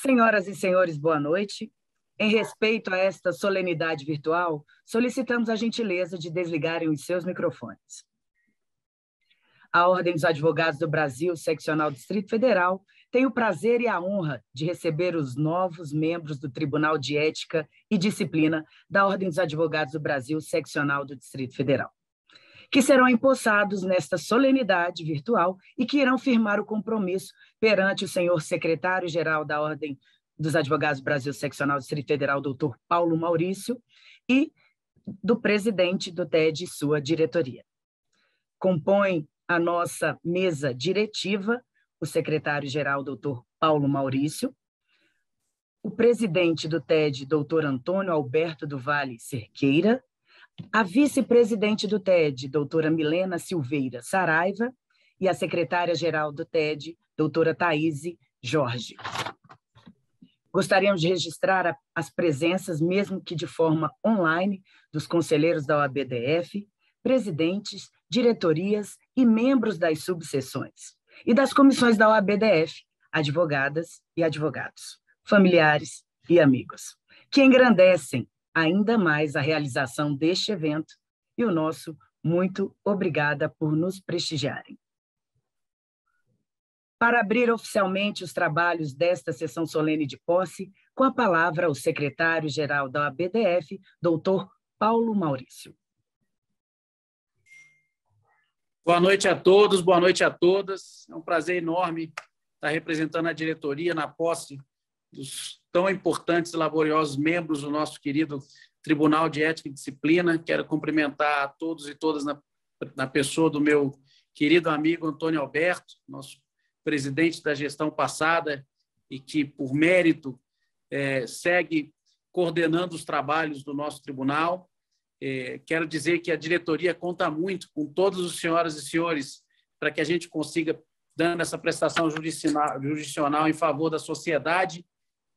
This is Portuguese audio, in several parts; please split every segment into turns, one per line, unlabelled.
Senhoras e senhores, boa noite. Em respeito a esta solenidade virtual, solicitamos a gentileza de desligarem os seus microfones. A Ordem dos Advogados do Brasil, Seccional Distrito Federal, tem o prazer e a honra de receber os novos membros do Tribunal de Ética e Disciplina da Ordem dos Advogados do Brasil, Seccional do Distrito Federal, que serão empossados nesta solenidade virtual e que irão firmar o compromisso perante o senhor secretário-geral da Ordem dos Advogados do Brasil Seccional do Distrito Federal, doutor Paulo Maurício, e do presidente do TED e sua diretoria. Compõe a nossa mesa diretiva o secretário-geral, doutor Paulo Maurício, o presidente do TED, doutor Antônio Alberto do Vale Cerqueira, a vice-presidente do TED, doutora Milena Silveira Saraiva, e a secretária-geral do TED, doutora Thaíse Jorge. Gostaríamos de registrar as presenças, mesmo que de forma online, dos conselheiros da OABDF, presidentes, diretorias e membros das subseções, e das comissões da OABDF, advogadas e advogados, familiares e amigos, que engrandecem ainda mais a realização deste evento, e o nosso muito obrigada por nos prestigiarem. Para abrir oficialmente os trabalhos desta sessão solene de posse, com a palavra o secretário-geral da OABDF, doutor Paulo Maurício.
Boa noite a todos, boa noite a todas. É um prazer enorme estar representando a diretoria na posse dos tão importantes e laboriosos membros do nosso querido Tribunal de Ética e Disciplina. Quero cumprimentar a todos e todas na pessoa do meu querido amigo Antônio Alberto, nosso presidente da gestão passada e que, por mérito, segue coordenando os trabalhos do nosso tribunal. Quero dizer que a diretoria conta muito com todos os senhoras e senhores para que a gente consiga, dando essa prestação jurisdicional em favor da sociedade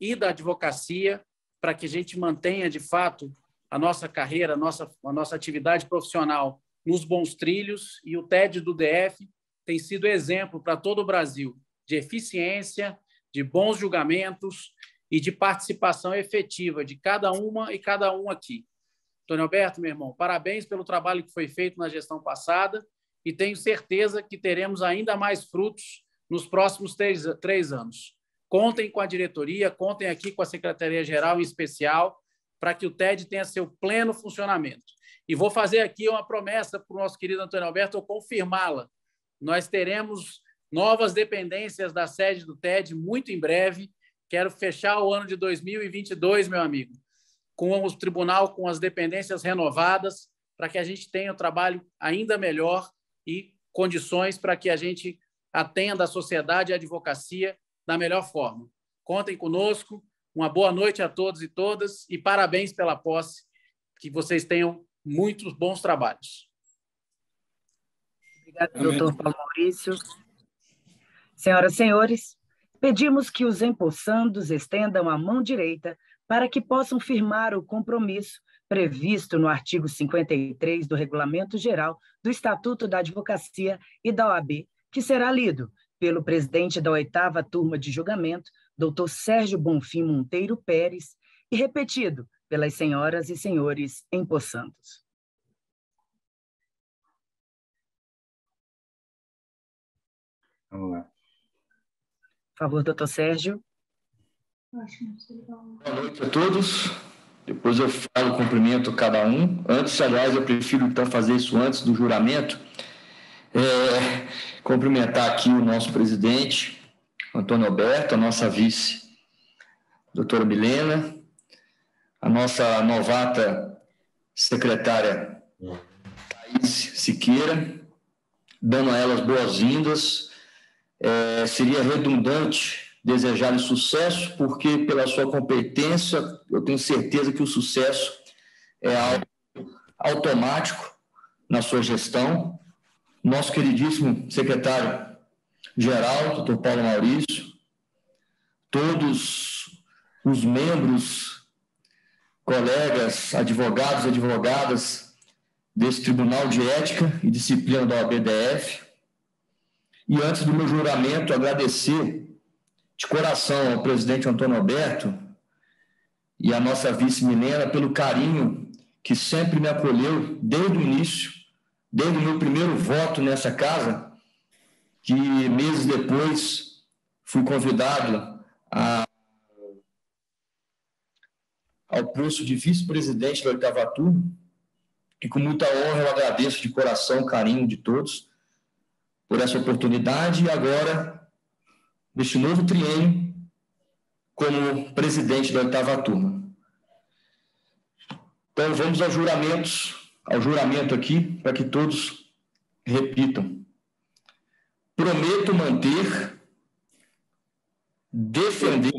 e da advocacia, para que a gente mantenha, de fato, a nossa carreira, a nossa atividade profissional nos bons trilhos, e o TED do DF tem sido exemplo para todo o Brasil de eficiência, de bons julgamentos e de participação efetiva de cada uma e cada um aqui. Antônio Alberto, meu irmão, parabéns pelo trabalho que foi feito na gestão passada e tenho certeza que teremos ainda mais frutos nos próximos três anos. Contem com a diretoria, contem aqui com a Secretaria-Geral em especial, para que o TED tenha seu pleno funcionamento. E vou fazer aqui uma promessa para o nosso querido Antônio Alberto, ou confirmá-la. Nós teremos novas dependências da sede do TED muito em breve. Quero fechar o ano de 2022, meu amigo, com o tribunal, com as dependências renovadas, para que a gente tenha um trabalho ainda melhor e condições para que a gente atenda a sociedade e a advocacia da melhor forma. Contem conosco, uma boa noite a todos e todas e parabéns pela posse, que vocês tenham muitos bons trabalhos.
Obrigada, doutor Paulo Maurício. Senhoras e senhores, pedimos que os empossandos estendam a mão direita para que possam firmar o compromisso previsto no artigo 53 do Regulamento Geral do Estatuto da Advocacia e da OAB, que será lido pelo presidente da 8ª Turma de Julgamento, doutor Sérgio Bonfim Monteiro Pérez, e repetido pelas senhoras e senhores empossandos.
Vamos lá.
Por favor, doutor Sérgio.
Boa noite a todos. Depois eu falo, cumprimento cada um. Antes, aliás, eu prefiro então fazer isso antes do juramento. Cumprimentar aqui o nosso presidente, Antônio Alberto, a nossa vice, doutora Milena, a nossa novata secretária, Thaíse Siqueira, dando a elas boas-vindas. Seria redundante desejar-lhe sucesso, porque pela sua competência, eu tenho certeza que o sucesso é algo automático na sua gestão. Nosso queridíssimo secretário-geral, doutor Paulo Maurício, todos os membros, colegas, advogados e advogadas desse Tribunal de Ética e Disciplina da OABDF. E antes do meu juramento, agradecer de coração ao presidente Antônio Alberto e à nossa vice Milena pelo carinho que sempre me acolheu desde o início, desde o meu primeiro voto nessa casa, que meses depois fui convidado ao posto de vice-presidente da 8ª turma, e com muita honra eu agradeço de coração o carinho de todos por essa oportunidade e agora, neste novo triênio, como presidente da 8ª turma. Então, vamos ao juramento aqui, para que todos repitam. Prometo manter, defender...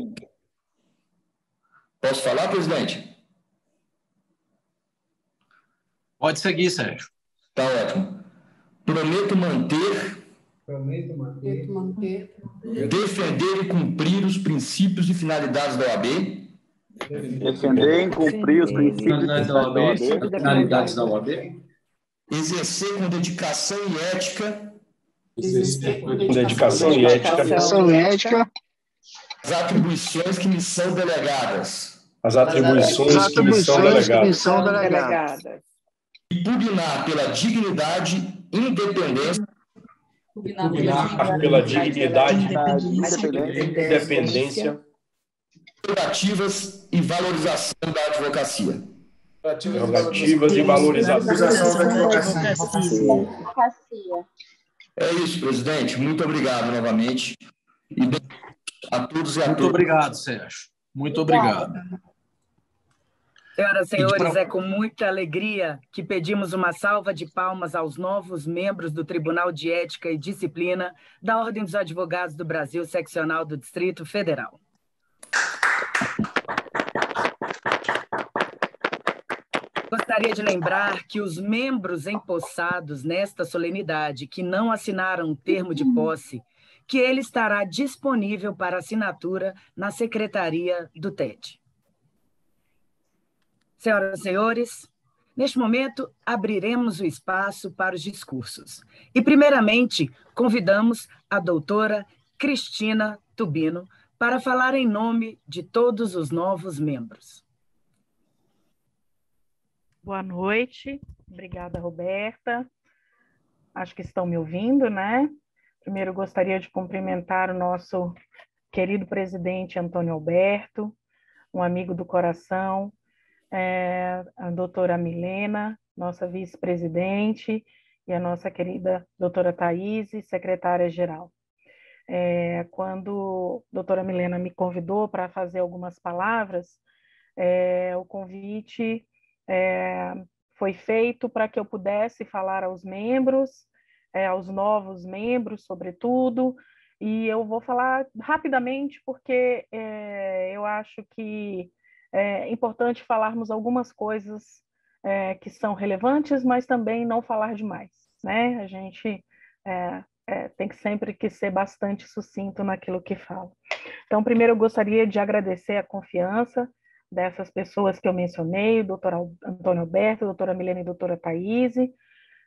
Posso falar, presidente?
Pode seguir, Sérgio.
Tá ótimo. Prometo manter, defender e cumprir os princípios e finalidades da OAB.
Defender e cumprir os princípios e finalidades da OAB.
Exercer com dedicação e ética. As atribuições que me são delegadas. E pugnar pela dignidade, independência. Prerrogativas e valorização da advocacia. É isso, presidente. Muito obrigado novamente. E a todos e a todas.
Muito obrigado, Sérgio. Muito obrigado.
Senhoras e senhores, é com muita alegria que pedimos uma salva de palmas aos novos membros do Tribunal de Ética e Disciplina da Ordem dos Advogados do Brasil, seccional do Distrito Federal. Gostaria de lembrar que os membros empossados nesta solenidade que não assinaram o termo de posse, que ele estará disponível para assinatura na Secretaria do TED. Senhoras e senhores, neste momento abriremos o espaço para os discursos. E, primeiramente, convidamos a doutora Cristina Tubino para falar em nome de todos os novos membros.
Boa noite, obrigada, Roberta. Acho que estão me ouvindo, né? Primeiro, gostaria de cumprimentar o nosso querido presidente Antônio Alberto, um amigo do coração, a doutora Milena, nossa vice-presidente, e a nossa querida doutora Thaís, secretária-geral. Quando a doutora Milena me convidou para fazer algumas palavras, o convite foi feito para que eu pudesse falar aos membros, aos novos membros, sobretudo, e eu vou falar rapidamente porque eu acho que é importante falarmos algumas coisas que são relevantes, mas também não falar demais, né? A gente tem que sempre ser bastante sucinto naquilo que fala. Então, primeiro eu gostaria de agradecer a confiança dessas pessoas que eu mencionei, o doutor Antônio Alberto, a doutora Milena e a doutora Thaís,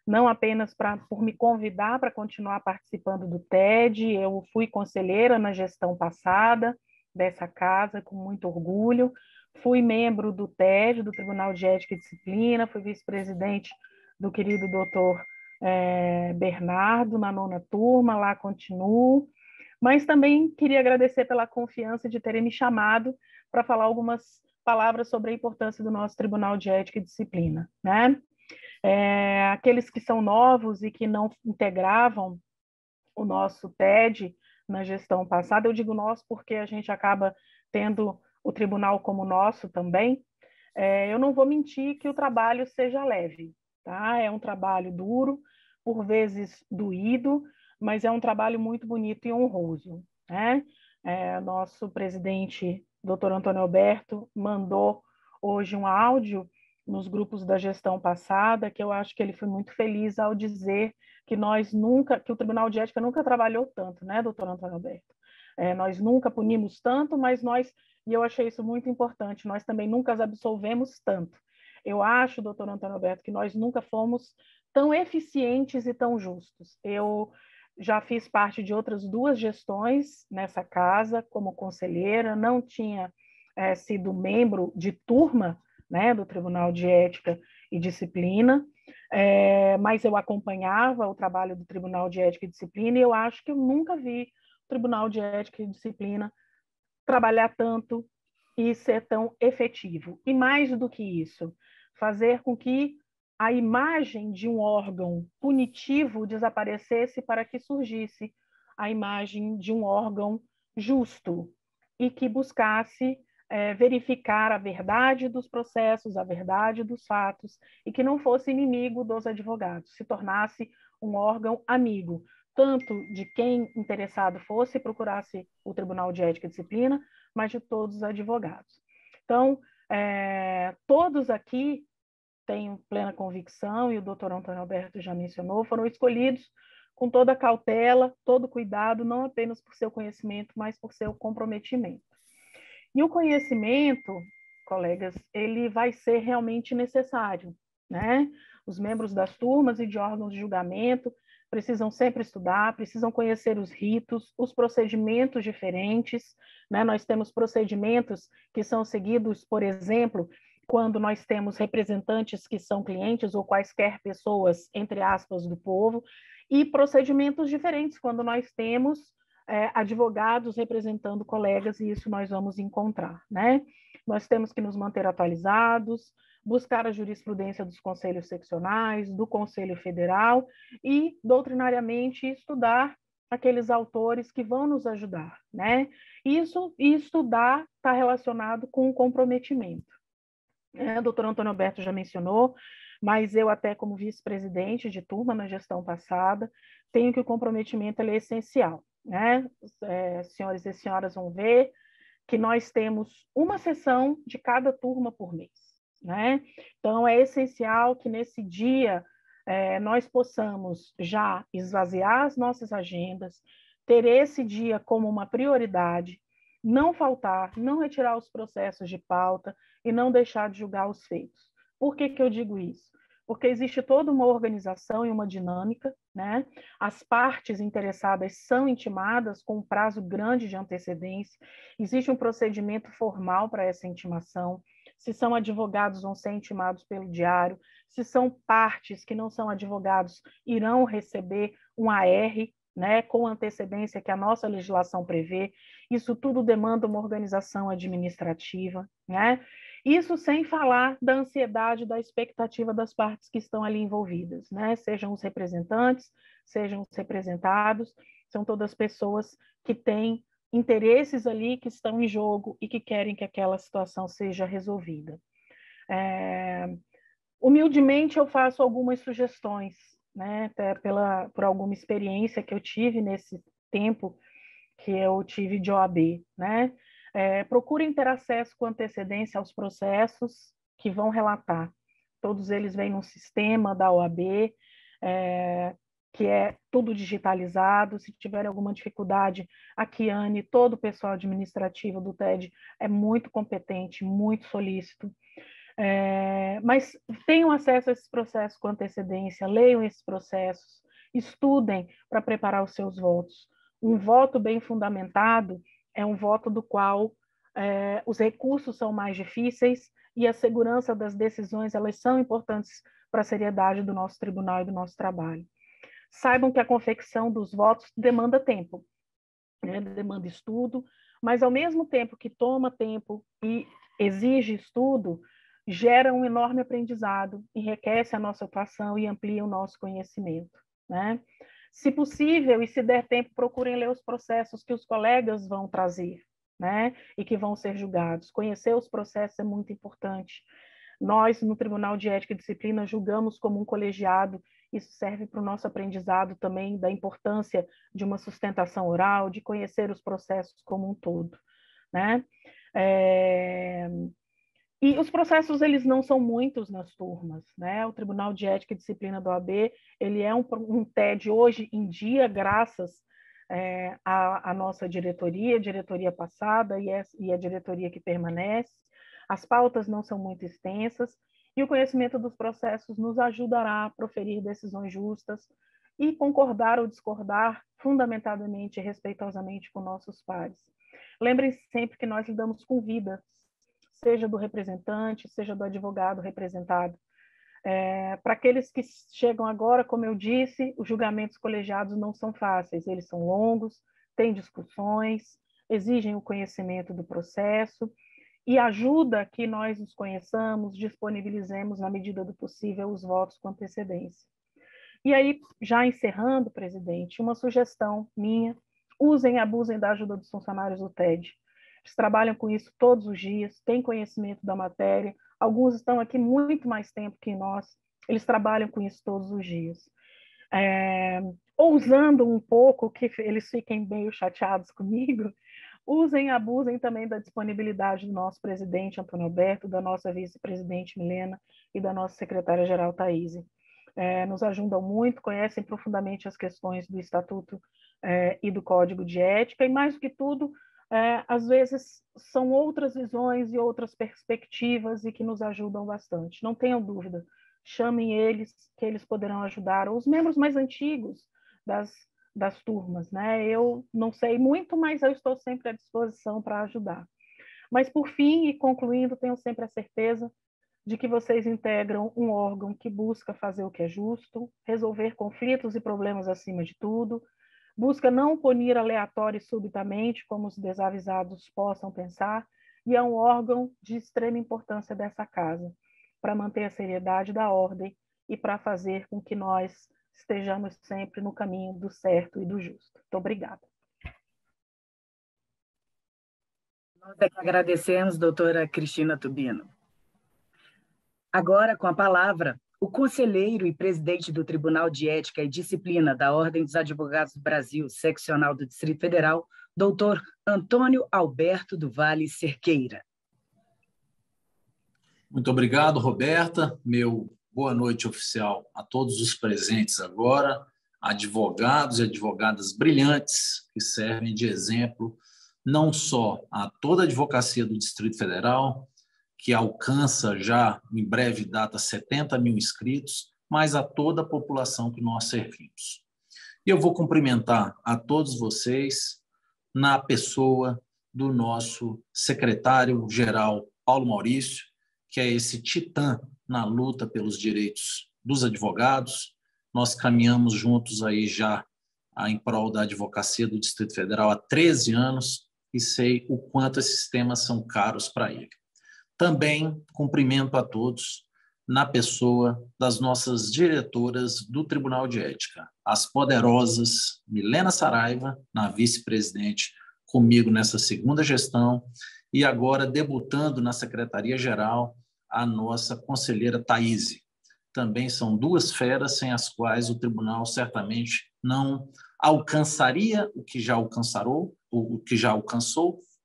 não apenas por me convidar para continuar participando do TED, eu fui conselheira na gestão passada dessa casa, com muito orgulho, fui membro do TED, do Tribunal de Ética e Disciplina, fui vice-presidente do querido doutor Bernardo, na 9ª turma, lá continuo, mas também queria agradecer pela confiança de terem me chamado para falar algumas palavras sobre a importância do nosso Tribunal de Ética e Disciplina, né? Aqueles que são novos e que não integravam o nosso TED na gestão passada, eu digo nós porque a gente acaba tendo o tribunal como nosso também, eu não vou mentir que o trabalho seja leve, tá? É um trabalho duro, por vezes doído, mas é um trabalho muito bonito e honroso, né? Nosso presidente, doutor Antônio Alberto, mandou hoje um áudio nos grupos da gestão passada, que eu acho que ele foi muito feliz ao dizer que que o Tribunal de Ética nunca trabalhou tanto, né, doutor Antônio Alberto? Nós nunca punimos tanto, mas e eu achei isso muito importante, nós também nunca absolvemos tanto. Eu acho, doutor Antônio Alberto, que nós nunca fomos tão eficientes e tão justos. Eu já fiz parte de outras 2 gestões nessa casa como conselheira, não tinha sido membro de turma, né, do Tribunal de Ética e Disciplina, mas eu acompanhava o trabalho do Tribunal de Ética e Disciplina e eu acho que eu nunca vi o Tribunal de Ética e Disciplina trabalhar tanto e ser tão efetivo. E mais do que isso, fazer com que a imagem de um órgão punitivo desaparecesse para que surgisse a imagem de um órgão justo e que buscasse verificar a verdade dos processos, a verdade dos fatos, e que não fosse inimigo dos advogados, se tornasse um órgão amigo, tanto de quem interessado fosse procurasse o Tribunal de Ética e Disciplina, mas de todos os advogados. Então, todos aqui, tenho plena convicção, e o doutor Antônio Alberto já mencionou, foram escolhidos com toda a cautela, todo cuidado, não apenas por seu conhecimento, mas por seu comprometimento. E o conhecimento, colegas, ele vai ser realmente necessário, né? Os membros das turmas e de órgãos de julgamento precisam sempre estudar, precisam conhecer os ritos, os procedimentos diferentes, né? Nós temos procedimentos que são seguidos, por exemplo, quando nós temos representantes que são clientes ou quaisquer pessoas, entre aspas, do povo, e procedimentos diferentes quando nós temos advogados representando colegas, e isso nós vamos encontrar, né? Nós temos que nos manter atualizados, buscar a jurisprudência dos conselhos seccionais, do Conselho Federal e, doutrinariamente, estudar aqueles autores que vão nos ajudar, né? Isso, e estudar está relacionado com o comprometimento. O doutor Antônio Alberto já mencionou, mas eu até como vice-presidente de turma na gestão passada, tenho que o comprometimento é essencial, né? Senhores e senhoras vão ver que nós temos uma sessão de cada turma por mês, né? Então, é essencial que nesse dia nós possamos já esvaziar as nossas agendas, ter esse dia como uma prioridade, não faltar, não retirar os processos de pauta e não deixar de julgar os feitos. Por que eu digo isso? Porque existe toda uma organização e uma dinâmica, né? As partes interessadas são intimadas com um prazo grande de antecedência, existe um procedimento formal para essa intimação, se são advogados vão ser intimados pelo diário, se são partes que não são advogados irão receber um AR, né, com antecedência que a nossa legislação prevê. Isso tudo demanda uma organização administrativa, né? Isso sem falar da ansiedade, da expectativa das partes que estão ali envolvidas, né? Sejam os representantes, sejam os representados, são todas pessoas que têm interesses ali que estão em jogo e que querem que aquela situação seja resolvida. Humildemente, eu faço algumas sugestões, né? Até por alguma experiência que eu tive nesse tempo que eu tive de OAB, né? Procurem ter acesso com antecedência aos processos que vão relatar. Todos eles vêm num sistema da OAB, que é tudo digitalizado. Se tiver alguma dificuldade, a Kiane, todo o pessoal administrativo do TED é muito competente, muito solícito. Mas tenham acesso a esses processos com antecedência, leiam esses processos, estudem para preparar os seus votos. Um voto bem fundamentado é um voto do qual os recursos são mais difíceis e a segurança das decisões, elas são importantes para a seriedade do nosso tribunal e do nosso trabalho. Saibam que a confecção dos votos demanda tempo, né? Demanda estudo, mas ao mesmo tempo que toma tempo e exige estudo, gera um enorme aprendizado, enriquece a nossa atuação e amplia o nosso conhecimento, né? Se possível e se der tempo, procurem ler os processos que os colegas vão trazer, né? E que vão ser julgados. Conhecer os processos é muito importante. Nós, no Tribunal de Ética e Disciplina, julgamos como um colegiado. Isso serve para o nosso aprendizado também da importância de uma sustentação oral, de conhecer os processos como um todo, né? E os processos, eles não são muitos nas turmas, né? O Tribunal de Ética e Disciplina do OAB, ele é um TED hoje em dia, graças à nossa diretoria passada e a diretoria que permanece. As pautas não são muito extensas e o conhecimento dos processos nos ajudará a proferir decisões justas e concordar ou discordar fundamentadamente e respeitosamente com nossos pares. Lembrem-se sempre que nós lidamos com vidas, seja do representante, seja do advogado representado. Para aqueles que chegam agora, como eu disse, os julgamentos colegiados não são fáceis, eles são longos, têm discussões, exigem o conhecimento do processo e ajuda que nós os conheçamos, disponibilizemos, na medida do possível, os votos com antecedência. E aí, já encerrando, presidente, uma sugestão minha: usem e abusem da ajuda dos funcionários do TED. Eles trabalham com isso todos os dias, têm conhecimento da matéria, alguns estão aqui muito mais tempo que nós, eles trabalham com isso todos os dias. Ousando um pouco, que eles fiquem meio chateados comigo, usem e abusem também da disponibilidade do nosso presidente Antônio Alberto, da nossa vice-presidente Milena e da nossa secretária-geral Thaíse. Nos ajudam muito, conhecem profundamente as questões do Estatuto e do Código de Ética, e mais do que tudo, às vezes são outras visões e outras perspectivas e que nos ajudam bastante. Não tenham dúvida, chamem eles, que eles poderão ajudar, ou os membros mais antigos das turmas, né? Eu não sei muito, mas eu estou sempre à disposição para ajudar. Mas, por fim, e concluindo, tenho sempre a certeza de que vocês integram um órgão que busca fazer o que é justo, resolver conflitos e problemas acima de tudo, busca não punir aleatório e subitamente, como os desavisados possam pensar, e é um órgão de extrema importância dessa casa, para manter a seriedade da ordem e para fazer com que nós estejamos sempre no caminho do certo e do justo. Muito obrigada.
Nós é que agradecemos, doutora Cristina Tubino. Agora, com a palavra, o conselheiro e presidente do Tribunal de Ética e Disciplina da Ordem dos Advogados do Brasil, seccional do Distrito Federal, doutor Antônio Alberto do Vale Cerqueira.
Muito obrigado, Roberta. Meu boa noite oficial a todos os presentes agora, advogados e advogadas brilhantes que servem de exemplo não só a toda a advocacia do Distrito Federal, que alcança já, em breve data, 70 mil inscritos, mas a toda a população que nós servimos. E eu vou cumprimentar a todos vocês na pessoa do nosso secretário-geral, Paulo Maurício, que é esse titã na luta pelos direitos dos advogados. Nós caminhamos juntos aí já em prol da advocacia do Distrito Federal há 13 anos e sei o quanto esses temas são caros para ele. Também cumprimento a todos na pessoa das nossas diretoras do Tribunal de Ética, as poderosas Milena Saraiva, na vice-presidente, comigo nessa segunda gestão, e agora debutando na Secretaria-Geral, a nossa conselheira Thaíse. Também são duas feras sem as quais o tribunal certamente não alcançaria o que já alcançou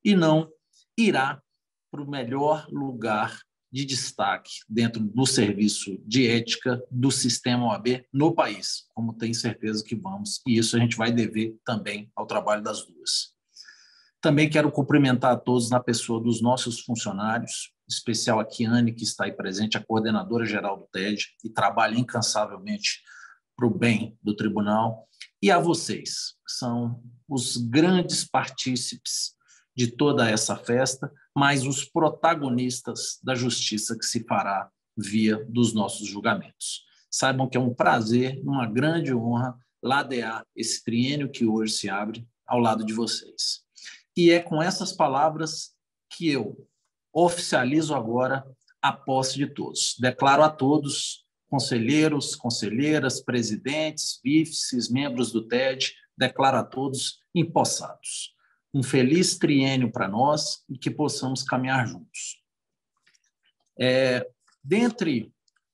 e não irá para o melhor lugar de destaque dentro do serviço de ética do sistema OAB no país, como tenho certeza que vamos, e isso a gente vai dever também ao trabalho das duas. Também quero cumprimentar a todos na pessoa dos nossos funcionários, em especial a Kiane, que está aí presente, a coordenadora-geral do TED, e trabalha incansavelmente para o bem do tribunal, e a vocês, que são os grandes partícipes de toda essa festa, mas os protagonistas da justiça que se fará via dos nossos julgamentos. Saibam que é um prazer, uma grande honra, ladear esse triênio que hoje se abre ao lado de vocês. E é com essas palavras que eu oficializo agora a posse de todos. Declaro a todos, conselheiros, conselheiras, presidentes, vices, membros do TED, declaro a todos empossados. Um feliz triênio para nós e que possamos caminhar juntos. Dentre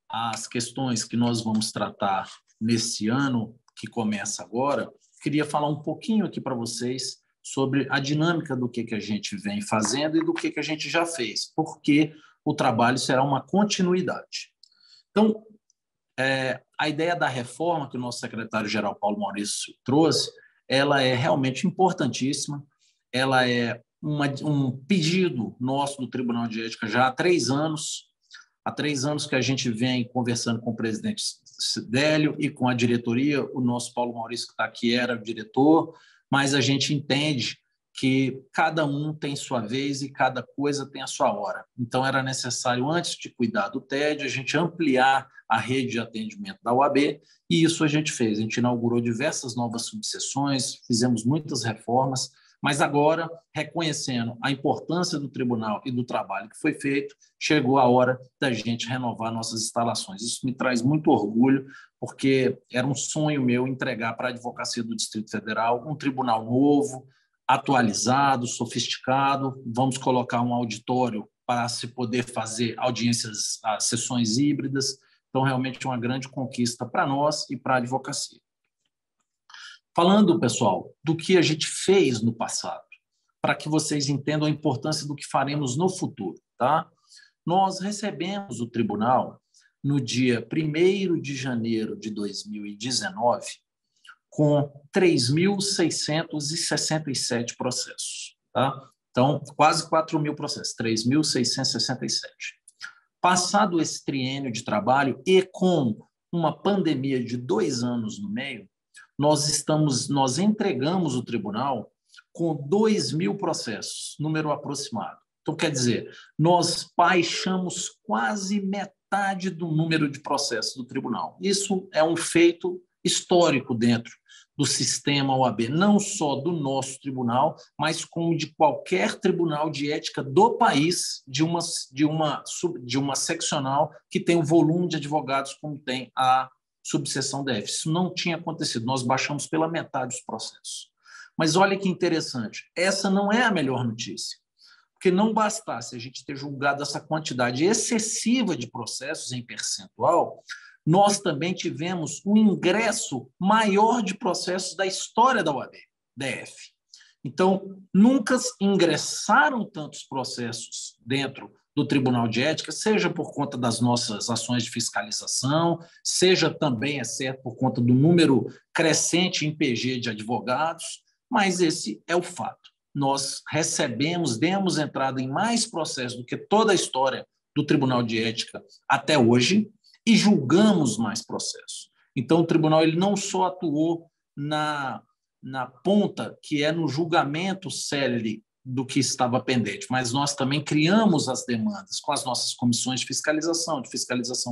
as questões que nós vamos tratar nesse ano que começa agora, queria falar um pouquinho aqui para vocês sobre a dinâmica do que a gente vem fazendo e do que a gente já fez, porque o trabalho será uma continuidade. Então, a ideia da reforma que o nosso secretário-geral Paulo Maurício trouxe, ela é realmente importantíssima. Ela é um pedido nosso do Tribunal de Ética já há 3 anos. Há 3 anos que a gente vem conversando com o presidente Cidélio e com a diretoria. O nosso Paulo Maurício, que está aqui, era o diretor, mas a gente entende que cada um tem sua vez e cada coisa tem a sua hora. Então, era necessário, antes de cuidar do TED, a gente ampliar a rede de atendimento da OAB, e isso a gente fez. A gente inaugurou diversas novas subseções, fizemos muitas reformas, mas agora, reconhecendo a importância do tribunal e do trabalho que foi feito, chegou a hora da gente renovar nossas instalações. Isso me traz muito orgulho, porque era um sonho meu entregar para a Advocacia do Distrito Federal um tribunal novo, atualizado, sofisticado. Vamos colocar um auditório para se poder fazer audiências, sessões híbridas. Então, realmente, uma grande conquista para nós e para a advocacia. Falando, pessoal, do que a gente fez no passado, para que vocês entendam a importância do que faremos no futuro, tá? Nós recebemos o tribunal no dia 1º de janeiro de 2019 com 3.667 processos, tá? Então, quase 4.000 processos, 3.667. Passado esse triênio de trabalho e com uma pandemia de 2 anos no meio, nós entregamos o tribunal com 2.000 processos, número aproximado. Então, quer dizer, nós baixamos quase metade do número de processos do tribunal. Isso é um feito histórico dentro do sistema OAB, não só do nosso tribunal, mas como de qualquer tribunal de ética do país, de uma seccional que tem o volume de advogados como tem a subseção DF. Isso não tinha acontecido, nós baixamos pela metade os processos. Mas olha que interessante, essa não é a melhor notícia, porque não bastasse a gente ter julgado essa quantidade excessiva de processos em percentual, nós também tivemos um ingresso maior de processos da história da OAB, DF. Então, nunca ingressaram tantos processos dentro do Tribunal de Ética, seja por conta das nossas ações de fiscalização, seja também, é certo, por conta do número crescente em PG de advogados, mas esse é o fato. Nós demos entrada em mais processos do que toda a história do Tribunal de Ética até hoje, e julgamos mais processos. Então, o tribunal ele não só atuou na ponta, que é no julgamento célere do que estava pendente, mas nós também criamos as demandas com as nossas comissões de fiscalização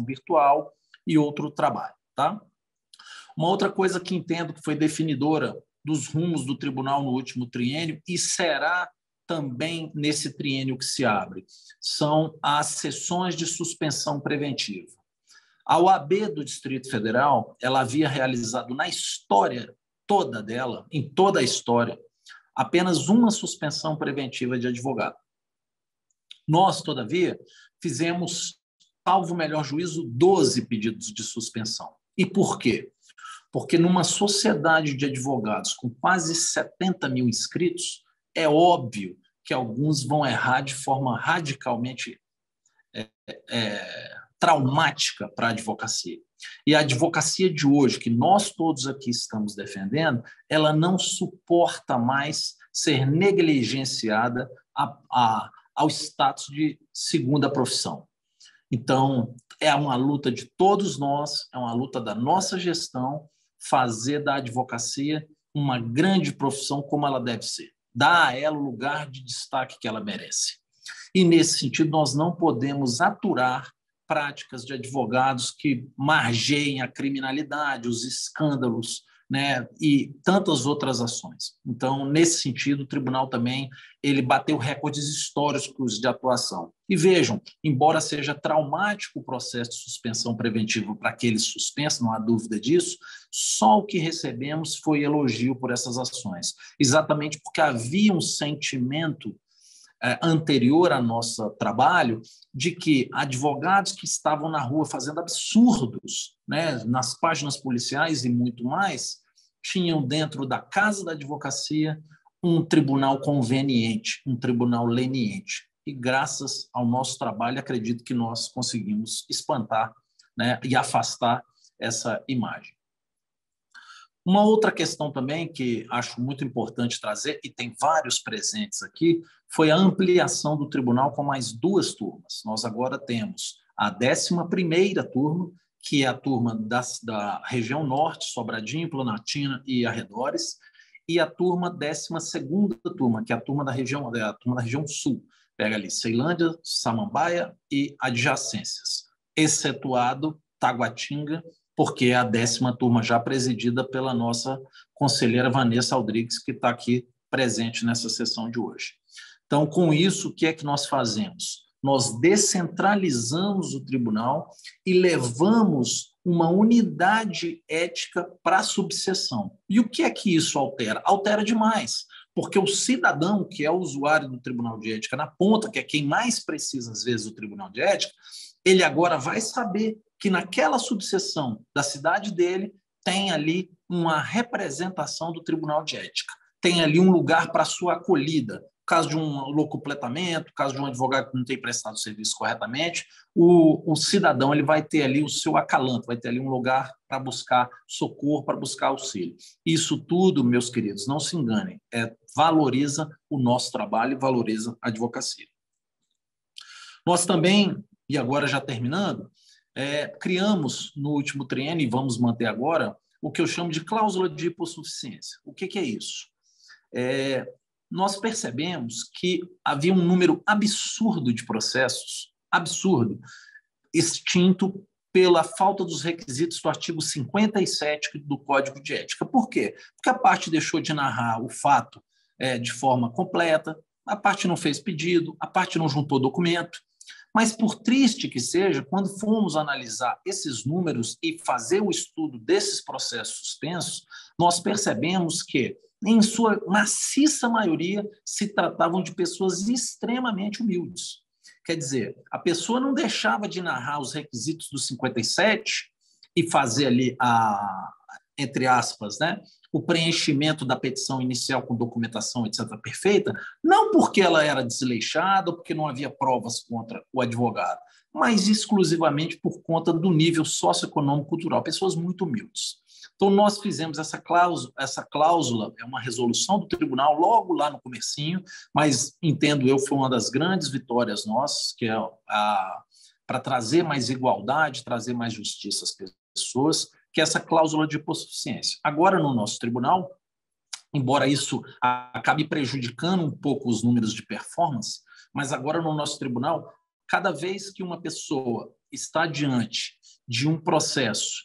virtual e outro trabalho. Tá? Uma outra coisa que entendo que foi definidora dos rumos do tribunal no último triênio, e será também nesse triênio que se abre, são as sessões de suspensão preventiva. A OAB do Distrito Federal, ela havia realizado na história toda dela, em toda a história, apenas uma suspensão preventiva de advogado. Nós, todavia, fizemos, salvo o melhor juízo, 12 pedidos de suspensão. E por quê? Porque numa sociedade de advogados com quase 70 mil inscritos, é óbvio que alguns vão errar de forma radicalmente traumática para a advocacia. E a advocacia de hoje, que nós todos aqui estamos defendendo, ela não suporta mais ser negligenciada ao status de segunda profissão. Então, é uma luta de todos nós, é uma luta da nossa gestão, fazer da advocacia uma grande profissão como ela deve ser. Dar a ela o lugar de destaque que ela merece. E, nesse sentido, nós não podemos aturar práticas de advogados que margeiem a criminalidade, os escândalos, né, e tantas outras ações. Então, nesse sentido, o tribunal também ele bateu recordes históricos de atuação. E vejam, embora seja traumático o processo de suspensão preventiva para aqueles suspensos, não há dúvida disso, só o que recebemos foi elogio por essas ações, exatamente porque havia um sentimento anterior ao nosso trabalho, de que advogados que estavam na rua fazendo absurdos, né, nas páginas policiais e muito mais, tinham dentro da casa da advocacia um tribunal conveniente, um tribunal leniente. E graças ao nosso trabalho, acredito que nós conseguimos espantar, né, e afastar essa imagem. Uma outra questão também que acho muito importante trazer, e tem vários presentes aqui, foi a ampliação do tribunal com mais 2 turmas. Nós agora temos a 11ª turma, que é a turma da região norte, Sobradinho, Planaltina e arredores, e a turma 12ª turma, que é a turma da região sul. Pega ali Ceilândia, Samambaia e adjacências, excetuado Taguatinga, porque é a 10ª turma já presidida pela nossa conselheira Vanessa Aldrigues, que está aqui presente nessa sessão de hoje. Então, com isso, o que é que nós fazemos? Nós descentralizamos o tribunal e levamos uma unidade ética para a subseção. E o que é que isso altera? Altera demais, porque o cidadão, que é o usuário do Tribunal de Ética na ponta, que é quem mais precisa, às vezes, do Tribunal de Ética, ele agora vai saber que naquela subseção da cidade dele tem ali uma representação do Tribunal de Ética, tem ali um lugar para sua acolhida. Caso de um locupletamento, caso de um advogado que não tenha prestado o serviço corretamente, o cidadão ele vai ter ali o seu acalanto, vai ter ali um lugar para buscar socorro, para buscar auxílio. Isso tudo, meus queridos, não se enganem, valoriza o nosso trabalho e valoriza a advocacia. Nós também, e agora já terminando, criamos no último triênio, e vamos manter agora, o que eu chamo de cláusula de hipossuficiência. O que é isso? Nós percebemos que havia um número absurdo de processos, absurdo, extinto pela falta dos requisitos do artigo 57 do Código de Ética. Por quê? Porque a parte deixou de narrar o fato de forma completa, a parte não fez pedido, a parte não juntou documento. Mas, por triste que seja, quando fomos analisar esses números e fazer o estudo desses processos suspensos, nós percebemos que, em sua maciça maioria, se tratavam de pessoas extremamente humildes. Quer dizer, a pessoa não deixava de narrar os requisitos do 57 e fazer ali, entre aspas, o preenchimento da petição inicial com documentação, etc., perfeita, não porque ela era desleixada ou porque não havia provas contra o advogado, mas exclusivamente por conta do nível socioeconômico cultural, pessoas muito humildes. Então, nós fizemos essa cláusula, é uma resolução do tribunal logo lá no comecinho, mas, entendo eu, foi uma das grandes vitórias nossas, que é para trazer mais igualdade, trazer mais justiça às pessoas, que é essa cláusula de hipossuficiência. Agora, no nosso tribunal, embora isso acabe prejudicando um pouco os números de performance, mas agora no nosso tribunal, cada vez que uma pessoa está diante de um processo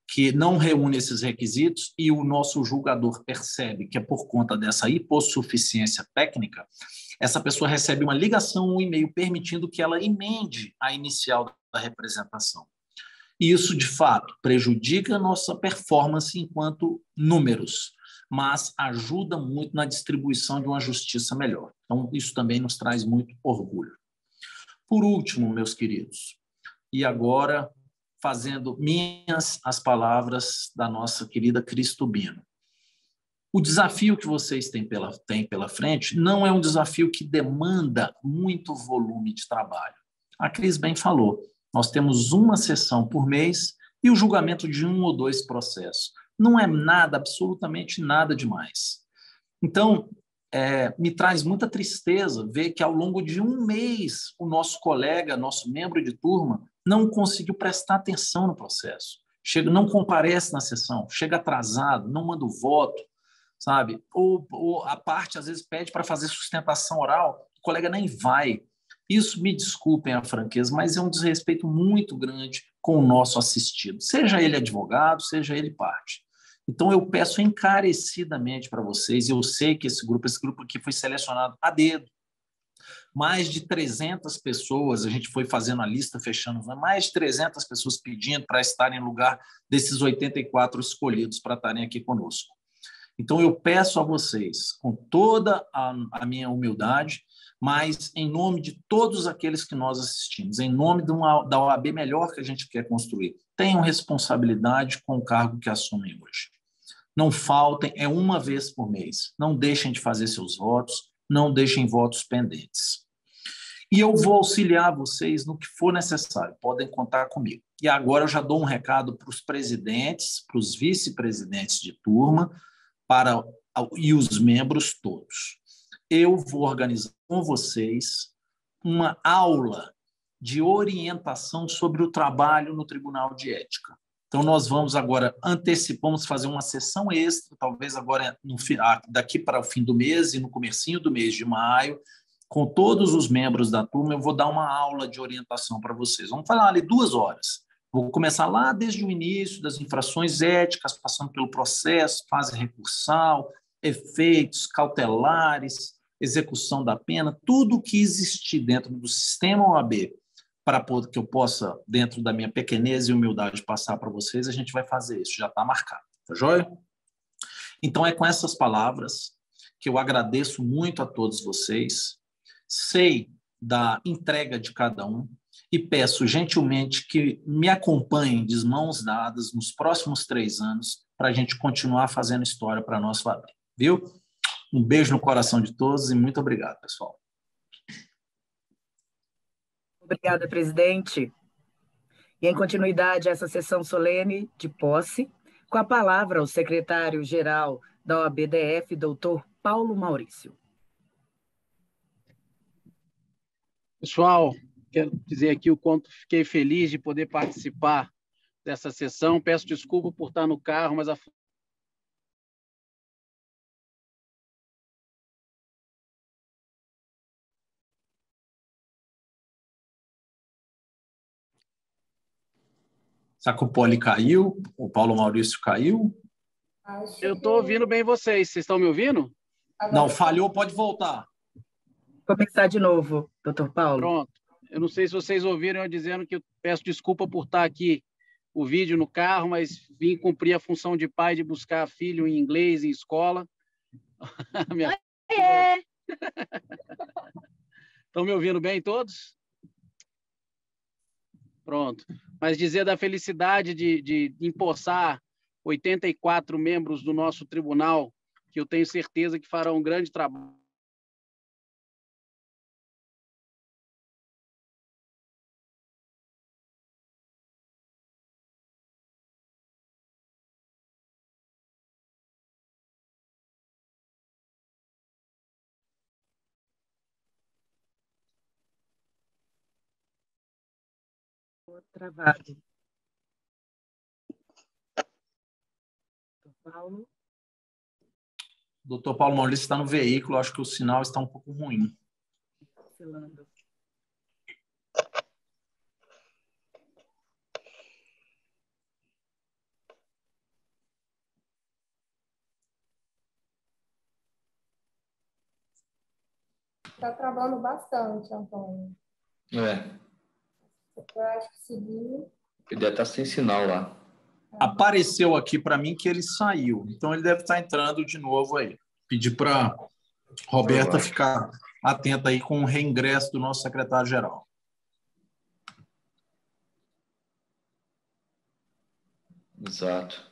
que não reúne esses requisitos e o nosso julgador percebe que é por conta dessa hipossuficiência técnica, essa pessoa recebe uma ligação, um e-mail permitindo que ela emende a inicial da representação. E isso, de fato, prejudica a nossa performance enquanto números, mas ajuda muito na distribuição de uma justiça melhor. Então, isso também nos traz muito orgulho. Por último, meus queridos, e agora fazendo minhas as palavras da nossa querida Cris Tubino. O desafio que vocês têm pela frente não é um desafio que demanda muito volume de trabalho. A Cris bem falou, nós temos uma sessão por mês e o julgamento de 1 ou 2 processos. Não é nada, absolutamente nada demais. Então, me traz muita tristeza ver que ao longo de um mês o nosso colega, nosso membro de turma, não conseguiu prestar atenção no processo. Não comparece na sessão, chega atrasado, não manda o voto, sabe? Ou a parte, às vezes, pede para fazer sustentação oral, o colega nem vai. Isso, me desculpem a franqueza, mas é um desrespeito muito grande com o nosso assistido, seja ele advogado, seja ele parte. Então, eu peço encarecidamente para vocês, eu sei que esse grupo aqui foi selecionado a dedo, mais de 300 pessoas, a gente foi fazendo a lista, fechando, mais de 300 pessoas pedindo para estarem no lugar desses 84 escolhidos para estarem aqui conosco. Então, eu peço a vocês, com toda a minha humildade, mas em nome de todos aqueles que nós assistimos, em nome da OAB melhor que a gente quer construir, tenham responsabilidade com o cargo que assumem hoje. Não faltem, é uma vez por mês. Não deixem de fazer seus votos, não deixem votos pendentes. E eu vou auxiliar vocês no que for necessário, podem contar comigo. E agora eu já dou um recado para os presidentes, para os vice-presidentes de turma, e os membros todos. Eu vou organizar com vocês uma aula de orientação sobre o trabalho no Tribunal de Ética. Então, nós vamos agora vamos fazer uma sessão extra, talvez agora daqui para o fim do mês e no comecinho do mês de maio, com todos os membros da turma, eu vou dar uma aula de orientação para vocês. Vamos falar ali 2 horas. Vou começar lá desde o início das infrações éticas, passando pelo processo, fase recursal, efeitos cautelares, execução da pena, tudo o que existir dentro do sistema OAB para que eu possa, dentro da minha pequenez e humildade, passar para vocês, a gente vai fazer isso, já está marcado, tá joia? Então, é com essas palavras que eu agradeço muito a todos vocês, sei da entrega de cada um e peço gentilmente que me acompanhem de mãos dadas nos próximos 3 anos para a gente continuar fazendo história para a nossa OAB, viu? Um beijo no coração de todos e muito obrigado, pessoal.
Obrigada, presidente. E em continuidade a essa sessão solene de posse, com a palavra o secretário-geral da OAB-DF, doutor Paulo Maurício.
Pessoal, quero dizer aqui o quanto fiquei feliz de poder participar dessa sessão. Peço desculpa por estar no carro, mas
Será que o Poli caiu? O Paulo Maurício caiu?
eu estou ouvindo bem vocês. Vocês estão me ouvindo?
Não, falhou, pode voltar.
Começar de novo, doutor Paulo.
Pronto. Eu não sei se vocês ouviram eu dizendo que eu peço desculpa por estar aqui o vídeo no carro, mas vim cumprir a função de pai de buscar filho em inglês em escola. Minha... Estão me ouvindo bem todos? Pronto. Mas dizer da felicidade de empossar 84 membros do nosso tribunal, que eu tenho certeza que farão um grande trabalho.
Travado. Paulo.
Doutor Paulo Maurício está no veículo, acho que o sinal está um pouco ruim.
Oscilando.
Está travando bastante, Antônio. Eu acho que seguir.
Ele deve estar sem sinal lá.
Apareceu aqui para mim que ele saiu, então ele deve estar entrando de novo aí. Pedir para Roberta ficar atenta aí com o reingresso do nosso secretário-geral.
Exato.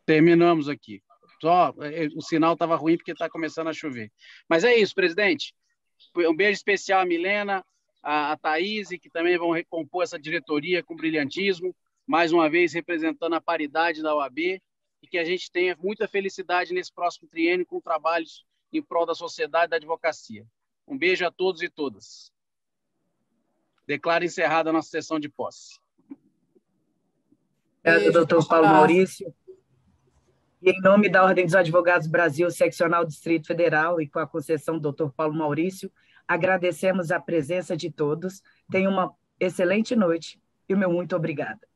Terminamos aqui. Só o sinal estava ruim porque está começando a chover. Mas é isso, presidente. Um beijo especial à Milena, a Thaís, que também vão recompor essa diretoria com brilhantismo, mais uma vez representando a paridade da OAB, e que a gente tenha muita felicidade nesse próximo triênio com trabalhos em prol da sociedade e da advocacia. Um beijo a todos e todas. Declaro encerrada a nossa sessão de posse.
Obrigado, doutor Paulo Maurício. E em nome da Ordem dos Advogados Brasil, Seccional Distrito Federal, e com a concessão do doutor Paulo Maurício, agradecemos a presença de todos. Tenham uma excelente noite e o meu muito obrigada.